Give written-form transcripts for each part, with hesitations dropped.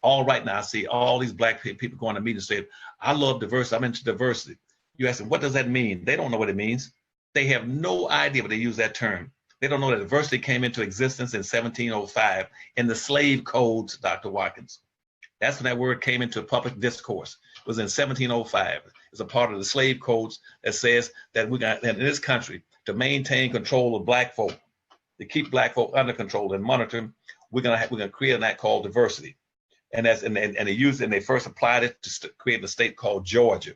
All right now, I see all these black people going to meetings saying, I love diversity, I'm into diversity. You ask them, what does that mean? They don't know what it means. They have no idea what they use that term. They don't know that diversity came into existence in 1705 in the slave codes, Dr. Watkins. That's when that word came into public discourse. It was in 1705. It's a part of the slave codes that says that we got in this country to maintain control of black folk, to keep black folk under control and monitor them. We're gonna create an act called diversity, and they used it and they first applied it to create a state called Georgia.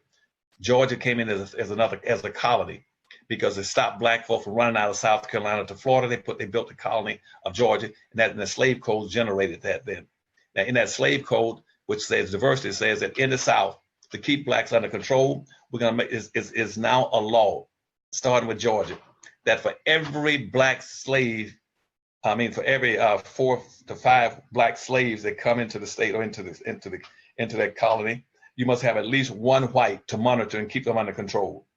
Georgia came in as a colony because they stopped black folk from running out of South Carolina to Florida. They built the colony of Georgia, and the slave code generated that then. Now, in that slave code, which says diversity, says that in the South, to keep blacks under control, we're going to make is now a law, starting with Georgia, that for every black slave, for every 4 to 5 black slaves that come into the state or into that colony, you must have at least one white to monitor and keep them under control.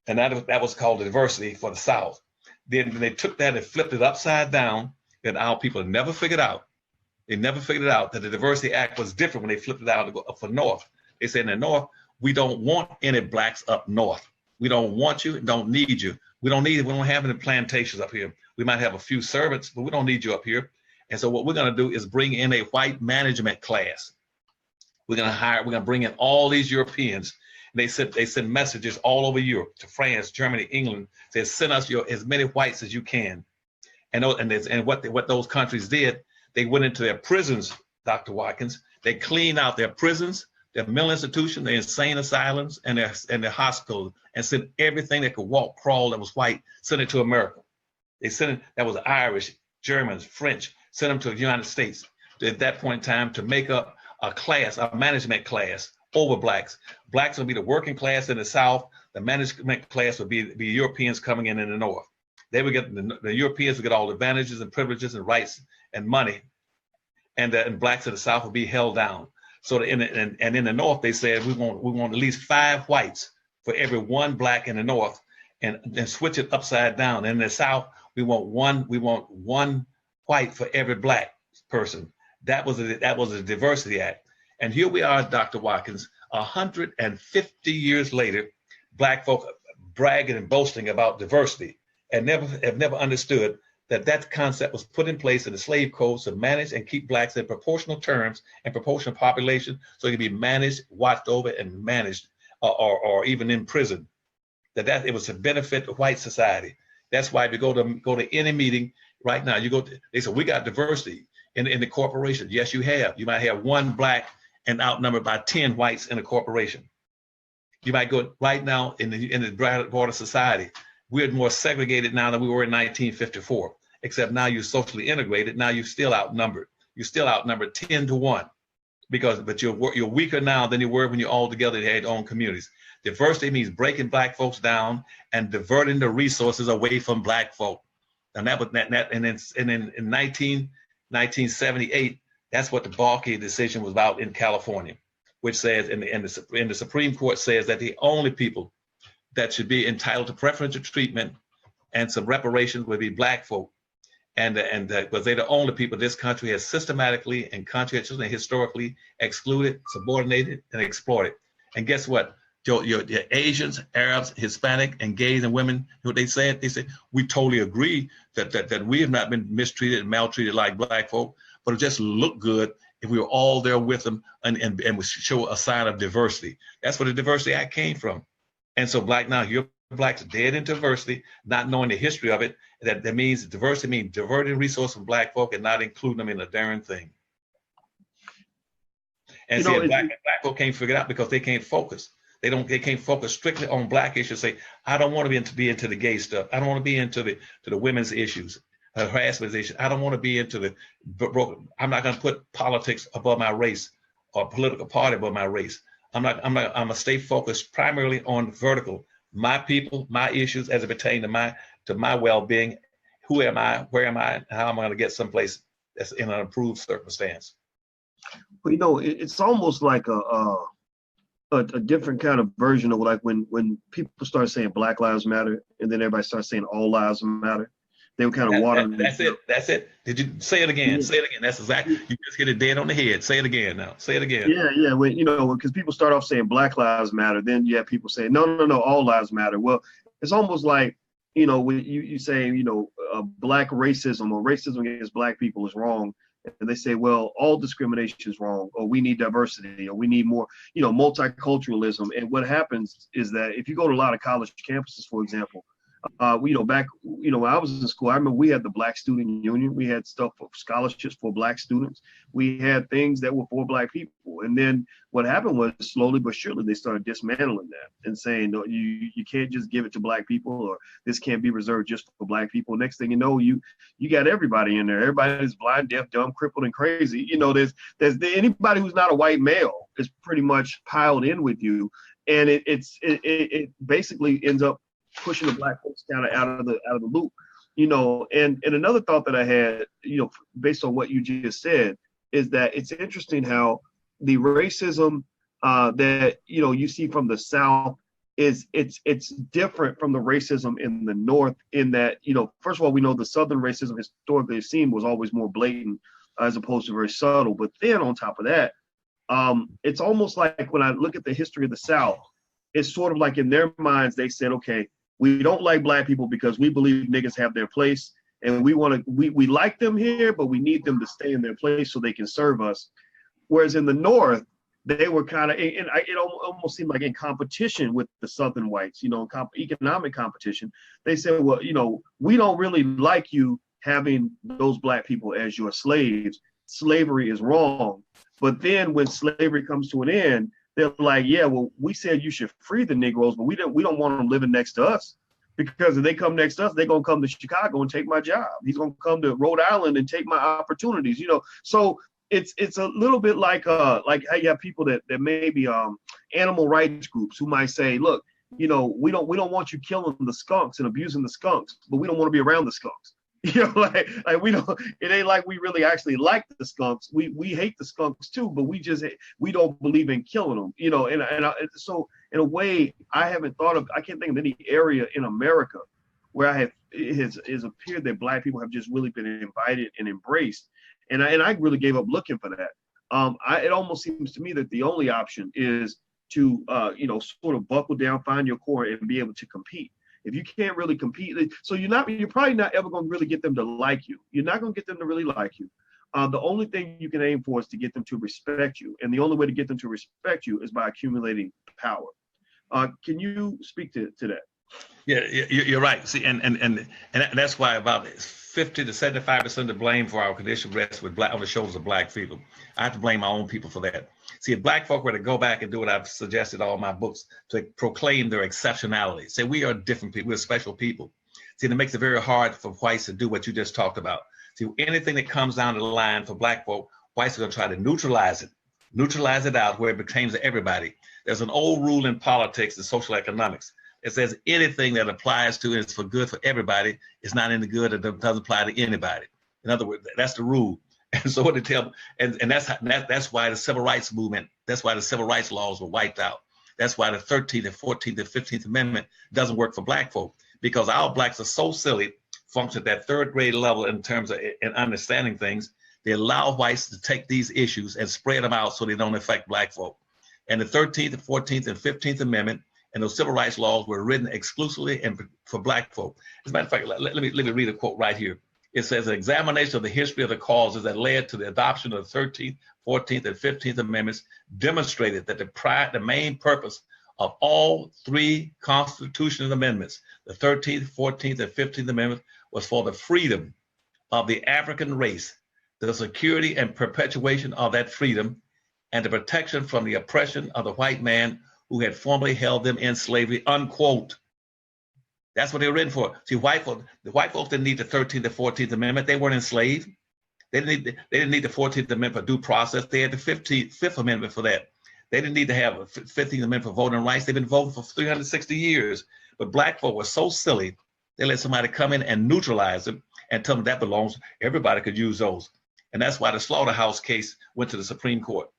And that was called diversity for the South. Then they took that and flipped it upside down, and our people never figured out. They never figured out that the Diversity Act was different when they flipped it out to go up for North. They said in the North, we don't want any blacks up North. We don't want you, don't need you. We don't have any plantations up here. We might have a few servants, but we don't need you up here. And so what we're going to do is bring in a white management class. We're going to bring in all these Europeans. And they send messages all over Europe to France, Germany, England. They send us as many whites as you can. And what those countries did, they went into their prisons, Dr. Watkins. They cleaned out their prisons, their mental institutions, their insane asylums, and their hospitals, and sent everything that could walk, crawl that was white, sent it to America. They sent it, that was Irish, Germans, French, sent them to the United States at that point in time to make up a management class over blacks. Blacks would be the working class in the South. The management class would be Europeans coming in the North. They would get the Europeans would get all the advantages and privileges and rights and money, and blacks in the South would be held down. So in the North, they said we want at least 5 whites for every 1 black in the North, and switch it upside down. In the South, we want one white for every black person. That was a Diversity Act. And here we are, Dr. Watkins, 150 years later, black folk bragging and boasting about diversity, and have never understood that concept was put in place in the slave codes to manage and keep blacks in proportional terms and proportional population, so it can be managed, watched over, and managed, or even in prison. That it was to benefit the white society. That's why if you go to any meeting right now, they say we got diversity in the corporation. Yes, you have. You might have 1 black and outnumbered by 10 whites in a corporation. You might go right now in the broader society. We're more segregated now than we were in 1954, except now you're socially integrated. Now you're still outnumbered. You're still outnumbered 10 to 1, but you're weaker now than you were when you're all together and had your own communities. Diversity means breaking black folks down and diverting the resources away from black folk. And in 1978, that's what the Balky decision was about in California, which says, and the Supreme Court says that the only people that should be entitled to preferential treatment and some reparations would be black folk, and because they're the only people this country has systematically and conscientiously and historically excluded, subordinated, and exploited. And guess what? Your Asians, Arabs, Hispanic, and gays and women, what they said, we totally agree that we have not been mistreated and maltreated like black folk, but it just looked good if we were all there with them and we show a sign of diversity. That's where the Diversity Act came from. And so you're blacks dead in diversity, not knowing the history of it. That means diversity means diverting resources from black folk and not including them in a darn thing. And black folk can't figure it out because they can't focus. They can't focus strictly on black issues. Say, I don't want to be into the gay stuff. I don't want to be into the women's issues, harassment issues. I don't want to be into I'm not going to put politics above my race or political party above my race. I'm gonna stay focused primarily on vertical, my people, my issues as it pertains to my well-being. Who am I? Where am I? And how am I going to get someplace that's in an improved circumstance? Well, it's almost like a different kind of version of like when people start saying Black Lives Matter, and then everybody starts saying all lives matter. They were kind of watering That's it. That's it. Did you say it again? Yeah. Say it again. That's exactly. You just hit it dead on the head. Say it again now. Say it again. Yeah, yeah. When because people start off saying Black Lives Matter, then you have people saying no, no, no, all lives matter. Well, it's almost like when you say black racism or racism against black people is wrong, and they say, well, all discrimination is wrong, or we need diversity, or we need more, multiculturalism. And what happens is that if you go to a lot of college campuses, for example, back, when I was in school, I remember we had the Black Student Union. We had stuff for scholarships for Black students. We had things that were for Black people. And then what happened was slowly but surely they started dismantling that and saying, no, you can't just give it to Black people, or this can't be reserved just for Black people. Next thing you know, you got everybody in there. Everybody is blind, deaf, dumb, crippled, and crazy. There's anybody who's not a white male is pretty much piled in with you. And it basically ends up pushing the Black folks kind of out of the loop, and another thought that I had, based on what you just said, is that it's interesting how the racism that you see from the South it's different from the racism in the North, in that first of all, we know the Southern racism historically seen was always more blatant as opposed to very subtle. But then on top of that, it's almost like when I look at the history of the South, it's sort of like in their minds they said, okay, we don't like Black people because we believe niggas have their place, and we like them here, but we need them to stay in their place so they can serve us. Whereas in the North, they were kind of, and it almost seemed like in competition with the Southern whites, economic competition. They said, well, we don't really like you having those Black people as your slaves. Slavery is wrong. But then when slavery comes to an end, they're like, yeah, well, we said you should free the Negroes, but we don't want them living next to us, because if they come next to us, they're gonna come to Chicago and take my job. He's gonna come to Rhode Island and take my opportunities. So it's a little bit like how you have people that maybe animal rights groups who might say, look, we don't want you killing the skunks and abusing the skunks, but we don't want to be around the skunks. Like we don't. It ain't like we really actually like the skunks. We hate the skunks too, but we don't believe in killing them. So in a way, I can't think of any area in America where it has appeared that Black people have just really been invited and embraced. And I really gave up looking for that. It almost seems to me that the only option is to sort of buckle down, find your core, and be able to compete. If you can't really compete, so you're probably not ever going to really get them to like you. You're not going to get them to really like you. The only thing you can aim for is to get them to respect you. And the only way to get them to respect you is by accumulating power. Can you speak to that? Yeah, you're right. See, and that's why about 50 to 75% of the blame for our condition rests on the shoulders of Black people. I have to blame my own people for that. See, if Black folk were to go back and do what I've suggested all my books, to proclaim their exceptionality, say we are different people, we're special people. See, it makes it very hard for whites to do what you just talked about. See, anything that comes down the line for Black folk, whites are going to try to neutralize it out where it pertains to everybody. There's an old rule in politics and social economics. It says anything that applies to and is for good for everybody is not any good, and doesn't apply to anybody. In other words, that's the rule. And so what they tell, and that's why the civil rights movement, that's why the civil rights laws were wiped out. That's why the 13th and 14th and 15th Amendment doesn't work for Black folk, because our Blacks are so silly, function at that third grade level in terms of in understanding things. They allow whites to take these issues and spread them out so they don't affect Black folk. And the 13th, 14th, and 15th Amendment and those civil rights laws were written exclusively for Black folk. As a matter of fact, let me read a quote right here. It says, an examination of the history of the causes that led to the adoption of the 13th, 14th, and 15th Amendments demonstrated that the main purpose of all three constitutional amendments, the 13th, 14th, and 15th Amendments, was for the freedom of the African race, the security and perpetuation of that freedom, and the protection from the oppression of the white man who had formerly held them in slavery, unquote. That's what they were written for. See, the white folks didn't need the 13th and 14th Amendment. They weren't enslaved. They didn't need the 14th Amendment for due process. They had the 5th Amendment for that. They didn't need to have a 15th Amendment for voting rights. They've been voting for 360 years. But Black folk were so silly, they let somebody come in and neutralize them and tell them that belongs, everybody could use those. And that's why the Slaughterhouse case went to the Supreme Court.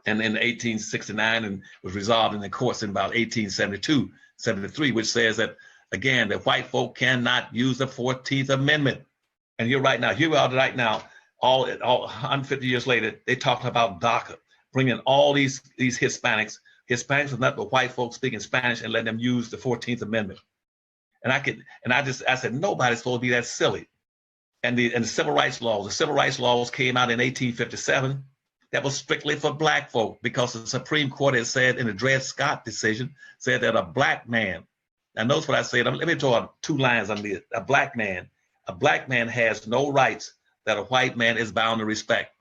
And in 1869 and was resolved in the courts in about 1872, 73, which says that Again, the white folk cannot use the 14th Amendment. And you're right now, here we are right now, all 150 years later, they talking about DACA, bringing all these Hispanics. Hispanics are not but white folks speaking Spanish and letting them use the 14th Amendment. And I said, nobody's supposed to be that silly. And the civil rights laws came out in 1857. That was strictly for black folk, because the Supreme Court had said in the Dred Scott decision, said that a black man, now notice what I said, let me draw 2 lines on this. A black man has no rights that a white man is bound to respect.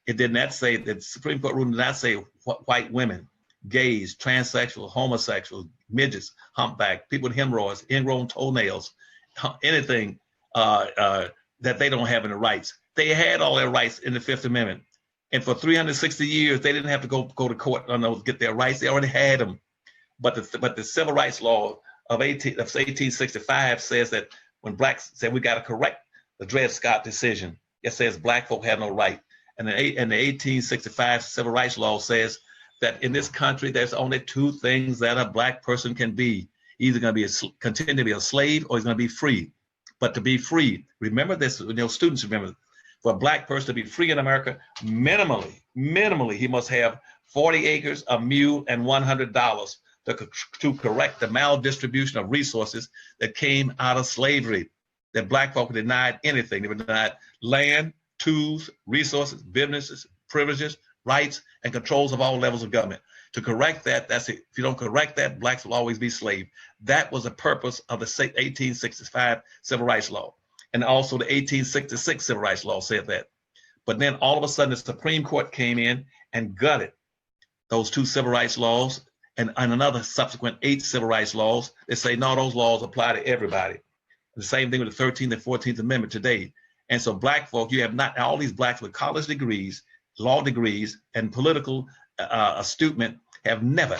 It did not say, the Supreme Court ruling did not say white women, gays, transsexual, homosexuals, midgets, humpback, people with hemorrhoids, ingrown toenails, anything that they don't have any rights. They had all their rights in the Fifth Amendment. And for 360 years, they didn't have to go to court on those, get their rights. They already had them. But the civil rights law of 1865 says that when blacks said we got to correct the Dred Scott decision, it says black folk have no right. And the 1865 civil rights law says that in this country, there's only 2 things that a black person can be. Either going to be continue to be a slave, or he's going to be free. But to be free, remember this, students remember, for a black person to be free in America, minimally, he must have 40 acres, a mule, and $100 to correct the maldistribution of resources that came out of slavery. That black folk were denied anything. They were denied land, tools, resources, businesses, privileges, rights, and controls of all levels of government. To correct that, that's it. If you don't correct that, blacks will always be slaves. That was the purpose of the 1865 Civil Rights Law. And also the 1866 Civil Rights Law said that. But then all of a sudden the Supreme Court came in and gutted those 2 civil rights laws and another subsequent 8 civil rights laws. They say, no, those laws apply to everybody. The same thing with the 13th and 14th Amendment today. And so black folk, you have not all these blacks with college degrees, law degrees, and political astutment have never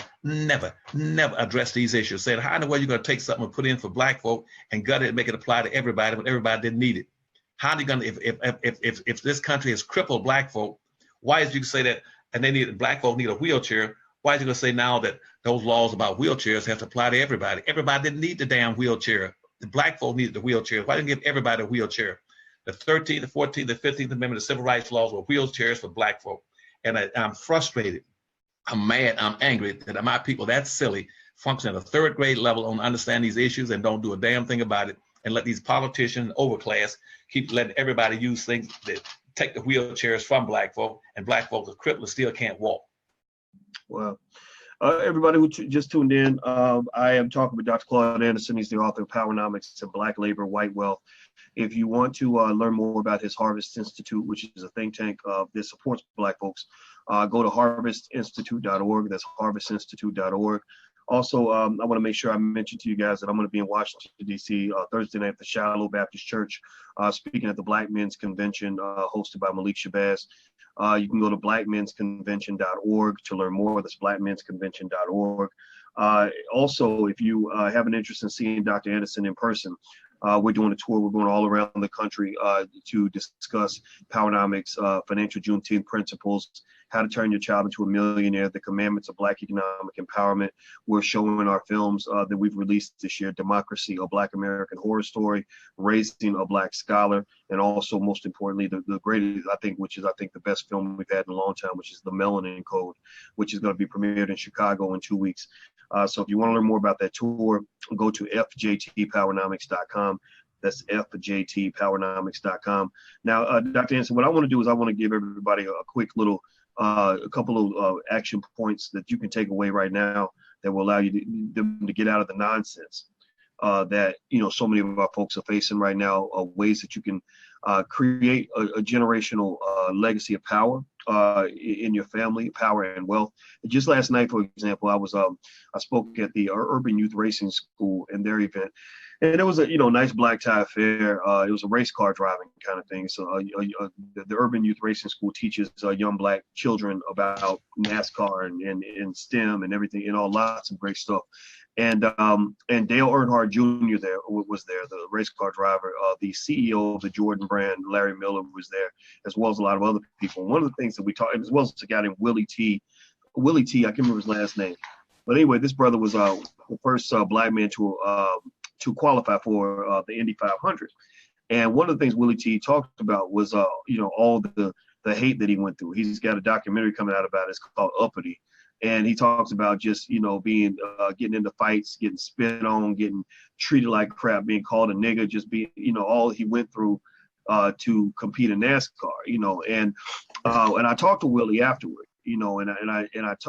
addressed these issues. Said, how in the world are you going to take something and put in for black folk and gut it and make it apply to everybody when everybody didn't need it? How are you going to, if this country has crippled black folk, why is you say that, and black folk need a wheelchair, why is you going to say now that those laws about wheelchairs have to apply to everybody? Everybody didn't need the damn wheelchair. The black folk needed the wheelchair. Why didn't you give everybody a wheelchair? The 13th, the 14th, the 15th Amendment, the civil rights laws were wheelchairs for black folk. And I'm frustrated. I'm mad, I'm angry that my people that silly function at a 3rd grade level on understand these issues and don't do a damn thing about it, and let these politicians, overclass, keep letting everybody use things that take the wheelchairs from black folk, and black folks are crippled and still can't walk. Well, everybody who just tuned in, I am talking with Dr. Claud Anderson. He's the author of Powernomics and Black Labor, White Wealth. If you want to learn more about his Harvest Institute, which is a think tank that supports black folks, go to harvestinstitute.org. That's harvestinstitute.org. Also, I want to make sure I mention to you guys that I'm going to be in Washington, D.C. Thursday night at the Shiloh Baptist Church, speaking at the Black Men's Convention hosted by Malik Shabazz. You can go to blackmensconvention.org to learn more. That's blackmensconvention.org. Also, if you have an interest in seeing Dr. Anderson in person, we're doing a tour. We're going all around the country to discuss Powernomics, financial Juneteenth principles, how to turn your child into a millionaire, the commandments of Black economic empowerment. We're showing our films that we've released this year: Democracy, a Black American Horror Story, Raising a Black Scholar, and also, most importantly, the greatest, I think, which is, I think, the best film we've had in a long time, which is The Melanin Code, which is going to be premiered in Chicago in 2 weeks. So if you want to learn more about that tour, go to fjtpowernomics.com. That's fjtpowernomics.com. Now, Dr. Anderson, what I want to do is I want to give everybody a quick little, a couple of action points that you can take away right now that will allow you to get out of the nonsense that, so many of our folks are facing right now, ways that you can create a generational legacy of power in your family, power and wealth. Just last night, for example, I spoke at the Urban Youth Racing School in their event, and it was a nice black tie affair. It was a race car driving kind of thing. So the Urban Youth Racing School teaches young black children about NASCAR and STEM and everything, lots of great stuff. And Dale Earnhardt Jr. was there, the race car driver. The CEO of the Jordan brand, Larry Miller, was there, as well as a lot of other people. One of the things that we talked, as well as a guy named Willie T, I can't remember his last name. But anyway, this brother was the first black man to to qualify for the Indy 500. And one of the things Willie T talked about was, all the hate that he went through. He's got a documentary coming out about it. It's called Uppity. And he talks about just, being, getting into fights, getting spit on, getting treated like crap, being called a nigga, just being, all he went through to compete in NASCAR, and I talked to Willie afterward, and I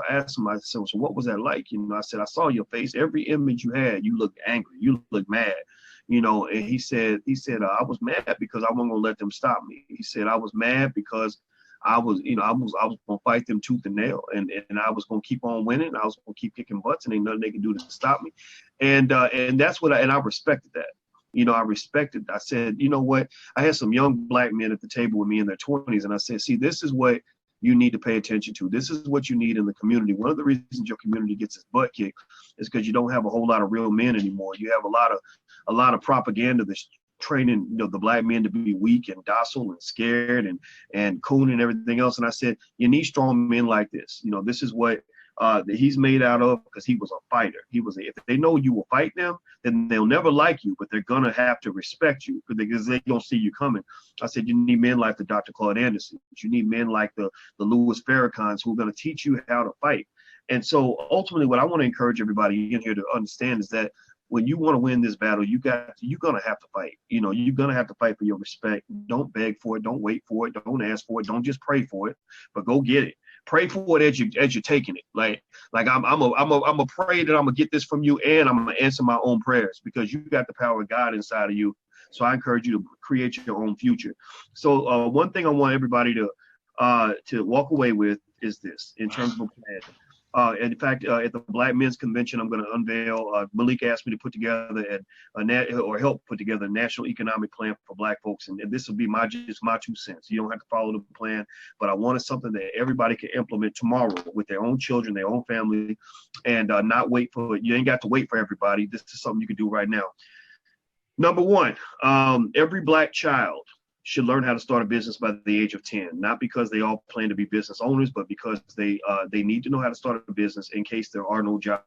asked him, I said, so what was that like? I said, I saw your face, every image you had, you looked angry, you looked mad, and he said, I was mad because I wasn't gonna let them stop me. He said, I was mad because I was gonna fight them tooth and nail, and I was gonna keep on winning. I was gonna keep kicking butts, and ain't nothing they can do to stop me. And that's what I respected that. I respected. I said, you know what? I had some young black men at the table with me in their 20s, and I said, see, this is what you need to pay attention to. This is what you need in the community. One of the reasons your community gets its butt kicked is because you don't have a whole lot of real men anymore. You have a lot of propaganda that's training the black men to be weak and docile and scared and coon and everything else. And I said, you need strong men like this. This is what he's made out of, because he was a fighter. If they know you will fight them, then they'll never like you, but they're gonna have to respect you because they don't see you coming. I said, you need men like the Dr. Claud Anderson. You need men like the Louis Farrakhan's who are gonna teach you how to fight. And so ultimately, what I want to encourage everybody in here to understand is that when you want to win this battle, you're gonna have to fight. You're gonna have to fight for your respect. Don't beg for it. Don't wait for it. Don't ask for it. Don't just pray for it, but go get it. Pray for it as you're taking it. Like I'm a pray that I'm gonna get this from you, and I'm gonna answer my own prayers, because you got the power of God inside of you. So I encourage you to create your own future. So one thing I want everybody to walk away with is this, in terms of a plan. In fact, at the Black Men's Convention, I'm going to unveil. Malik asked me to put together help put together a national economic plan for Black folks, and this will be just my 2 cents. You don't have to follow the plan, but I wanted something that everybody can implement tomorrow with their own children, their own family, and not wait for it. You ain't got to wait for everybody. This is something you can do right now. Number one, every Black child should learn how to start a business by the age of 10, not because they all plan to be business owners, but because they need to know how to start a business in case there are no jobs.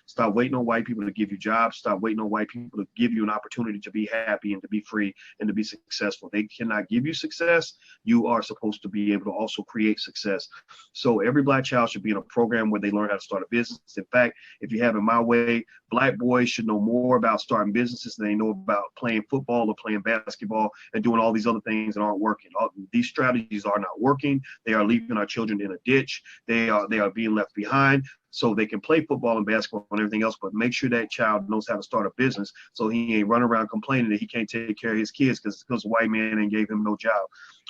Stop waiting on white people to give you jobs. Stop waiting on white people to give you an opportunity to be happy and to be free and to be successful. They cannot give you success. You are supposed to be able to also create success. So every Black child should be in a program where they learn how to start a business. In fact, if you have it my way, Black boys should know more about starting businesses than they know about playing football or playing basketball and doing all these other things that aren't working. These strategies are not working. They are leaving our children in a ditch. They are being left behind. So they can play football and basketball and everything else, but make sure that child knows how to start a business so he ain't running around complaining that he can't take care of his kids because the white man ain't gave him no job.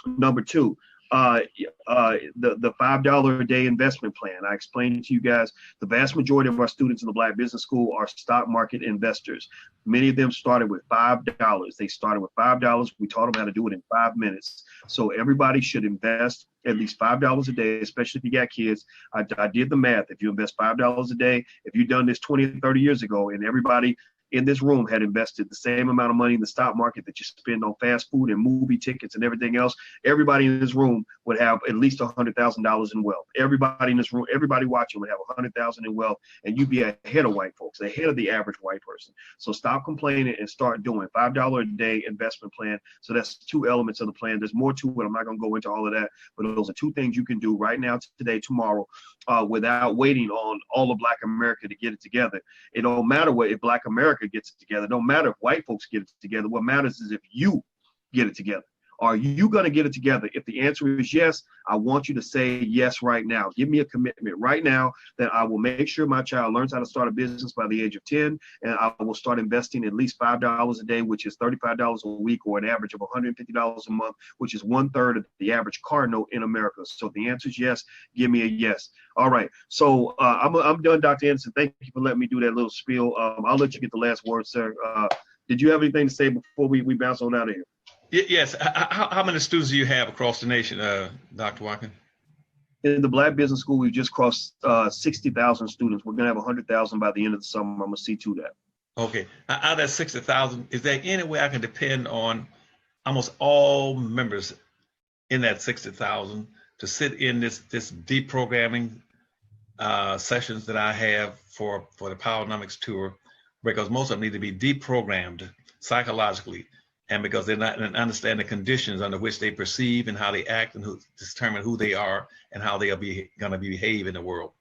Number two, the $5 a day investment plan. I explained to you guys, the vast majority of our students in the Black Business School are stock market investors. Many of them started with $5. They started with $5. We taught them how to do it in 5 minutes. So everybody should invest at least $5 a day, especially if you got kids. I did the math. If you invest $5 a day, if you've done this 20 or 30 years ago, and everybody in this room had invested the same amount of money in the stock market that you spend on fast food and movie tickets and everything else, everybody in this room would have at least $100,000 in wealth. Everybody in this room, everybody watching would have $100,000 in wealth, and you'd be ahead of white folks, ahead of the average white person. So stop complaining and start doing $5 a day investment plan. So that's 2 elements of the plan. There's more to it. I'm not going to go into all of that, but those are 2 things you can do right now, today, tomorrow, without waiting on all of Black America to get it together. It don't matter if Black America gets it together. It don't matter if white folks get it together. What matters is if you get it together. Are you going to get it together? If the answer is yes, I want you to say yes right now. Give me a commitment right now that I will make sure my child learns how to start a business by the age of 10, and I will start investing at least $5 a day, which is $35 a week, or an average of $150 a month, which is 1/3 of the average car note in America. So if the answer is yes, give me a yes. All right. So I'm done, Dr. Anderson. Thank you for letting me do that little spiel. I'll let you get the last word, sir. Did you have anything to say before we bounce on out of here? Yes. How many students do you have across the nation, Dr. Watkins? In the Black Business School, we've just crossed 60,000 students. We're going to have 100,000 by the end of the summer. I'm going to see to that. Okay. Out of that 60,000, is there any way I can depend on almost all members in that 60,000 to sit in this deprogramming sessions that I have for the Powernomics tour, because most of them need to be deprogrammed psychologically, and because they're not understand the conditions under which they perceive and how they act and determine who they are and how they are going to behave in the world.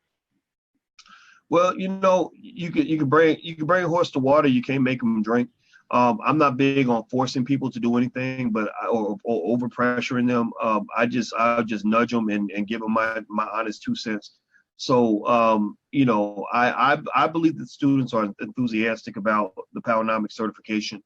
Well, you know, you can bring a horse to water. You can't make them drink. I'm not big on forcing people to do anything, but or over pressuring them. I'll just nudge them and give them my honest 2 cents. So, you know, I believe that students are enthusiastic about the Powernomics certification.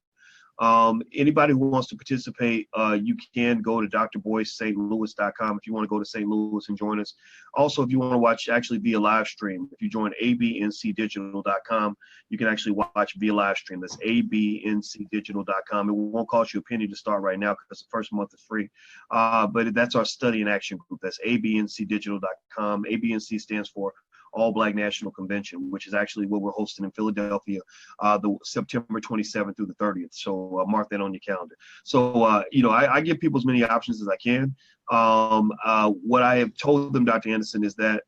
Anybody who wants to participate, you can go to drboyclouis.com if you want to go to St. Louis and join us. Also, if you want to watch actually via live stream, if you join abncdigital.com, you can actually watch via live stream. That's abncdigital.com. It won't cost you a penny to start right now because the first month is free. But that's our study and action group. That's abncdigital.com. ABNC stands for All Black National Convention, which is actually what we're hosting in Philadelphia, the September 27th through the 30th. So mark that on your calendar. So, you know, I give people as many options as I can. What I have told them, Dr. Anderson, is that,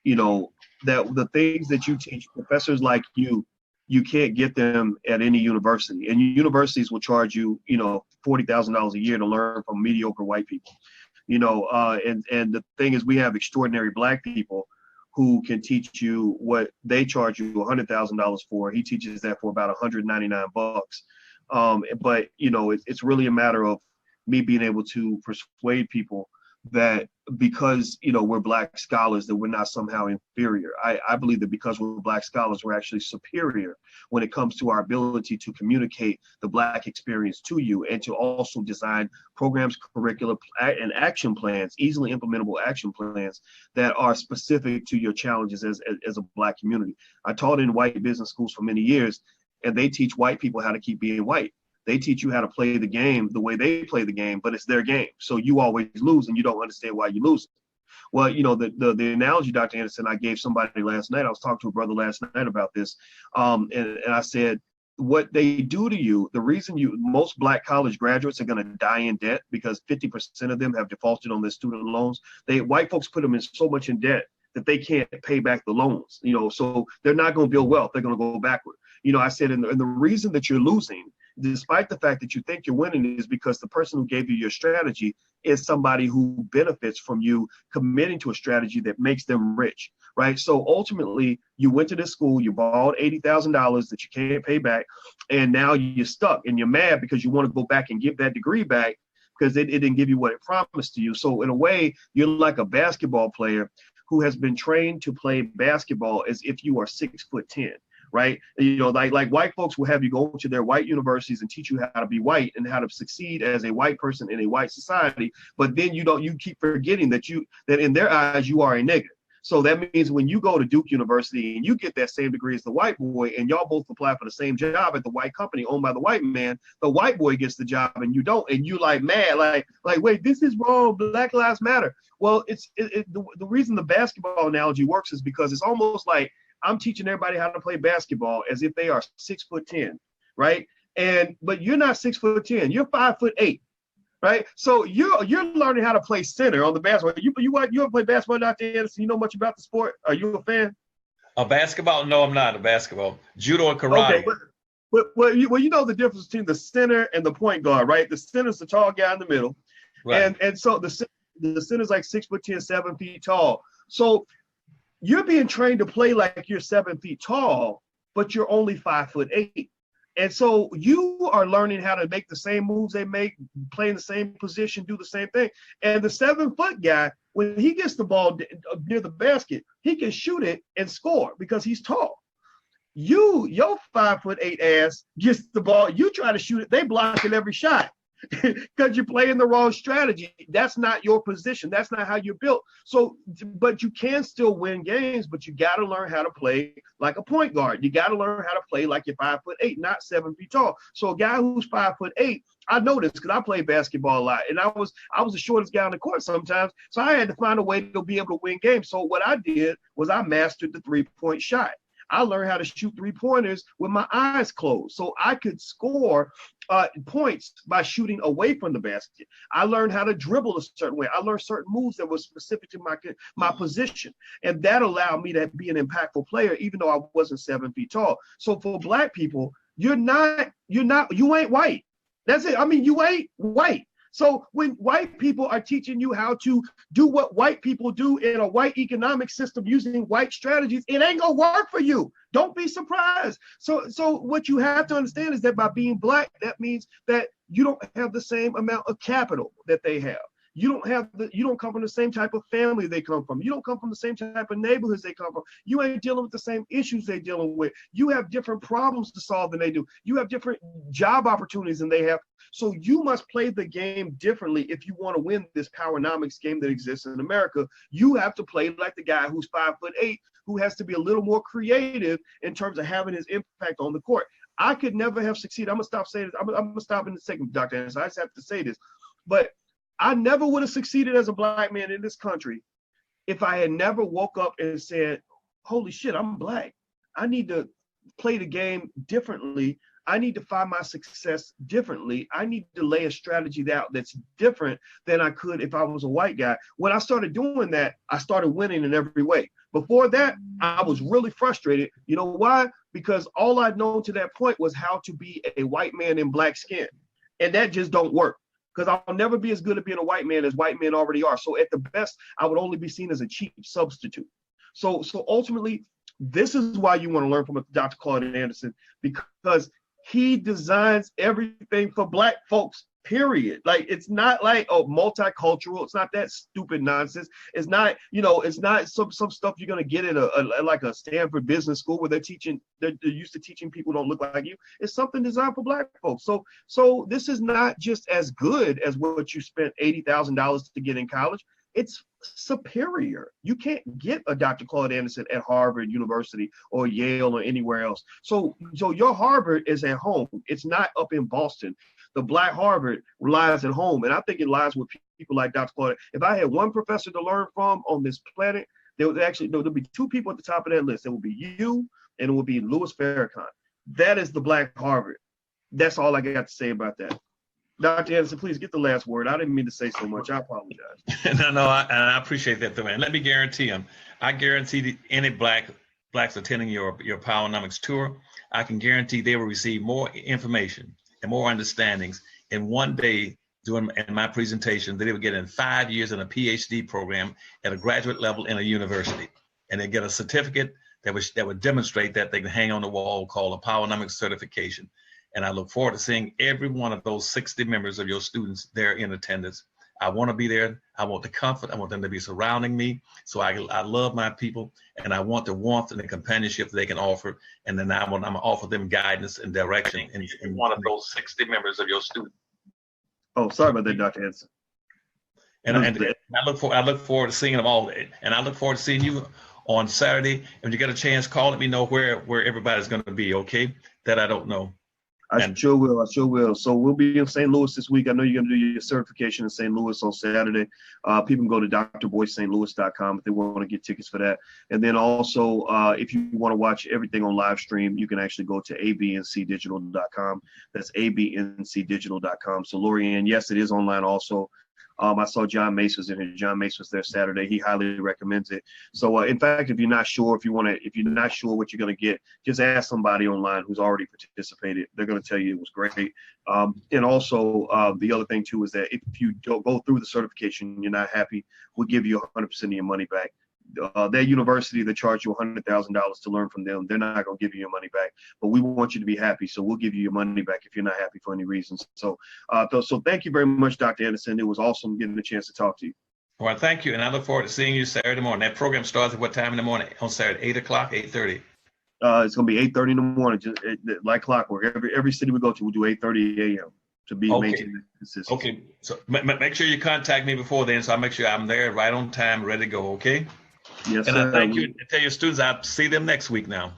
you know, that the things that you teach professors like you can't get them at any university. And universities will charge you, you know, $40,000 a year to learn from mediocre white people. You know, and the thing is, we have extraordinary Black people who can teach you what they charge you $100,000 for. He teaches that for about $199. But you know, it's really a matter of me being able to persuade people that because, you know, we're Black scholars, that we're not somehow inferior. I believe that because we're Black scholars, we're actually superior when it comes to our ability to communicate the Black experience to you and to also design programs, curricula, and action plans, easily implementable action plans that are specific to your challenges as a Black community. I taught in white business schools for many years, and they teach white people how to keep being white. They teach you how to play the game the way they play the game, but it's their game. So you always lose and you don't understand why you lose. Well, you know, the analogy, Dr. Anderson, I gave somebody last night. I was talking to a brother last night about this. And I said, what they do to you, the reason most Black college graduates are going to die in debt because 50% of them have defaulted on their student loans. White folks put them in so much in debt that they can't pay back the loans, you know, so they're not going to build wealth. They're going to go backward. You know, I said, and the reason that you're losing, despite the fact that you think you're winning, is because the person who gave you your strategy is somebody who benefits from you committing to a strategy that makes them rich, right? So ultimately, you went to this school, you borrowed $80,000 that you can't pay back, and now you're stuck and you're mad because you want to go back and give that degree back because it didn't give you what it promised to you. So in a way, you're like a basketball player who has been trained to play basketball as if you are 6'10". Right? You know, like white folks will have you go to their white universities and teach you how to be white and how to succeed as a white person in a white society. But then you keep forgetting that in their eyes, you are a nigger. So that means when you go to Duke University and you get that same degree as the white boy and y'all both apply for the same job at the white company owned by the white man, the white boy gets the job and you don't, and you like mad, like, wait, this is wrong. Black Lives Matter. Well, the reason the basketball analogy works is because it's almost like I'm teaching everybody how to play basketball as if they are 6'10", right? But you're not 6'10", you're 5'8", right? So you're learning how to play center on the basketball. You ever play basketball, Dr. Anderson? You know much about the sport? Are you a fan? A basketball? No, I'm not a basketball. Judo and karate. Okay, well, you know the difference between the center and the point guard, right? The center's the tall guy in the middle, right? And so the center's like 6'10", 7 feet tall. So you're being trained to play like you're 7 feet tall, but you're only 5'8". And so you are learning how to make the same moves they make, play in the same position, do the same thing. And the 7-foot guy, when he gets the ball near the basket, he can shoot it and score because he's tall. Your 5'8" ass gets the ball, you try to shoot it, they block it every shot. Because you're playing the wrong strategy. That's not your position. That's not how you're built. So, but you can still win games, but you got to learn how to play like a point guard. You got to learn how to play like you're 5'8", not 7 feet tall. So a guy who's 5'8", I know this because I played basketball a lot, and I was the shortest guy on the court sometimes. So I had to find a way to be able to win games. So what I did was I mastered the 3-point shot. I learned how to shoot 3-pointers with my eyes closed. So I could score points by shooting away from the basket. I learned how to dribble a certain way. I learned certain moves that were specific to my position. And that allowed me to be an impactful player, even though I wasn't 7 feet tall. So for Black people, you ain't white. That's it. I mean, you ain't white. So when white people are teaching you how to do what white people do in a white economic system using white strategies, it ain't gonna work for you. Don't be surprised. So what you have to understand is that by being Black, that means that you don't have the same amount of capital that they have. You don't come from the same type of family they come from. You don't come from the same type of neighborhoods they come from. You ain't dealing with the same issues they're dealing with. You have different problems to solve than they do. You have different job opportunities than they have. So you must play the game differently if you want to win this powernomics game that exists in America. You have to play like the guy who's 5'8", who has to be a little more creative in terms of having his impact on the court. I could never have succeeded. I'm gonna stop saying this. I'm gonna stop in a second, Dr. Anderson. I just have to say this, but I never would have succeeded as a Black man in this country if I had never woke up and said, holy shit, I'm Black. I need to play the game differently. I need to find my success differently. I need to lay a strategy out that's different than I could if I was a white guy. When I started doing that, I started winning in every way. Before that, I was really frustrated. You know why? Because all I'd known to that point was how to be a white man in Black skin. And that just don't work. Because I'll never be as good at being a white man as white men already are. So at the best, I would only be seen as a cheap substitute. So ultimately, this is why you want to learn from Dr. Claud Anderson, because he designs everything for Black folks, period. Like, it's not like, oh, multicultural. It's not that stupid nonsense. It's not, it's not some stuff you're going to get at like a Stanford business school where they're used to teaching people don't look like you. It's something designed for Black folks. So this is not just as good as what you spent $80,000 to get in college. It's superior. You can't get a Dr. Claud Anderson at Harvard University or Yale or anywhere else. So your Harvard is at home. It's not up in Boston. The Black Harvard lies at home. And I think it lies with people like Dr. Claud. If I had one professor to learn from on this planet, there'll be 2 people at the top of that list. It will be you and it will be Louis Farrakhan. That is the Black Harvard. That's all I got to say about that. Dr. Anderson, please get the last word. I didn't mean to say so much. I apologize. No, I appreciate that, though, man. Let me guarantee them. I guarantee any Blacks attending your Powernomics tour, I can guarantee they will receive more information and more understandings in one day in my presentation that they would get in 5 years in a PhD program at a graduate level in a university. And they get a certificate that would demonstrate that they can hang on the wall called a Powernomics certification. And I look forward to seeing every one of those 60 members of your students there in attendance. I want to be there. I want the comfort. I want them to be surrounding me. So I love my people, and I want the warmth and the companionship they can offer. And then I'm going to offer them guidance and direction in one of those 60 members of your students. Oh, sorry about that, Dr. Anderson. And I look forward to seeing them all. And I look forward to seeing you on Saturday. And when you get a chance, call let me know where everybody's going to be, okay? That I don't know. I sure will. So we'll be in St. Louis this week. I know you're going to do your certification in St. Louis on Saturday. People can go to drboycelouis.com if they want to get tickets for that. And then also, if you want to watch everything on live stream, you can actually go to abncdigital.com. That's abncdigital.com. So Lorianne, yes, it is online also. I saw John Mace was in here. John Mace was there Saturday. He highly recommends it. So, in fact, if you're not sure what you're going to get, just ask somebody online who's already participated. They're going to tell you it was great. And also, the other thing too is that if you don't go through the certification, and you're not happy, we'll give you 100% of your money back. Their university, they charge you $100,000 to learn from them. They're not going to give you your money back, but we want you to be happy. So we'll give you your money back if you're not happy for any reasons. So thank you very much, Dr. Anderson. It was awesome getting a chance to talk to you. Well, thank you. And I look forward to seeing you Saturday morning. That program starts at what time in the morning on Saturday? 8 o'clock, 8:30? It's going to be 8:30 in the morning, just like clockwork. Every city we go to, we'll do 8:30 a.m. to be maintained consistent. Okay. So make sure you contact me before then, so I'll make sure I'm there right on time, ready to go, okay? Yes, and sir. I thank you. And tell your students I'll see them next week now.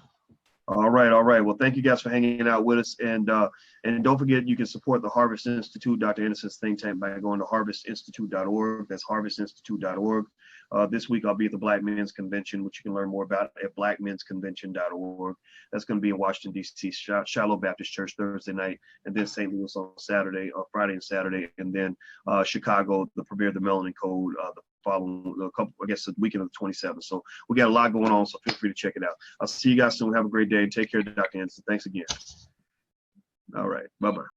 All right, all right. Well, thank you guys for hanging out with us, and don't forget you can support the Harvest Institute, Dr. Anderson's think tank, by going to harvestinstitute.org. That's harvestinstitute.org. This week I'll be at the Black Men's Convention, which you can learn more about at blackmensconvention.org. That's going to be in Washington D.C. Shiloh Baptist Church Thursday night, and then St. Louis on Friday and Saturday, and then Chicago, the Premiere of the Melanin Code, the following I guess the weekend of the 27th. So we got a lot going on, so feel free to check it out. I'll see you guys soon. Have a great day. Take care, Dr. Anderson. Thanks again. All right. Bye-bye.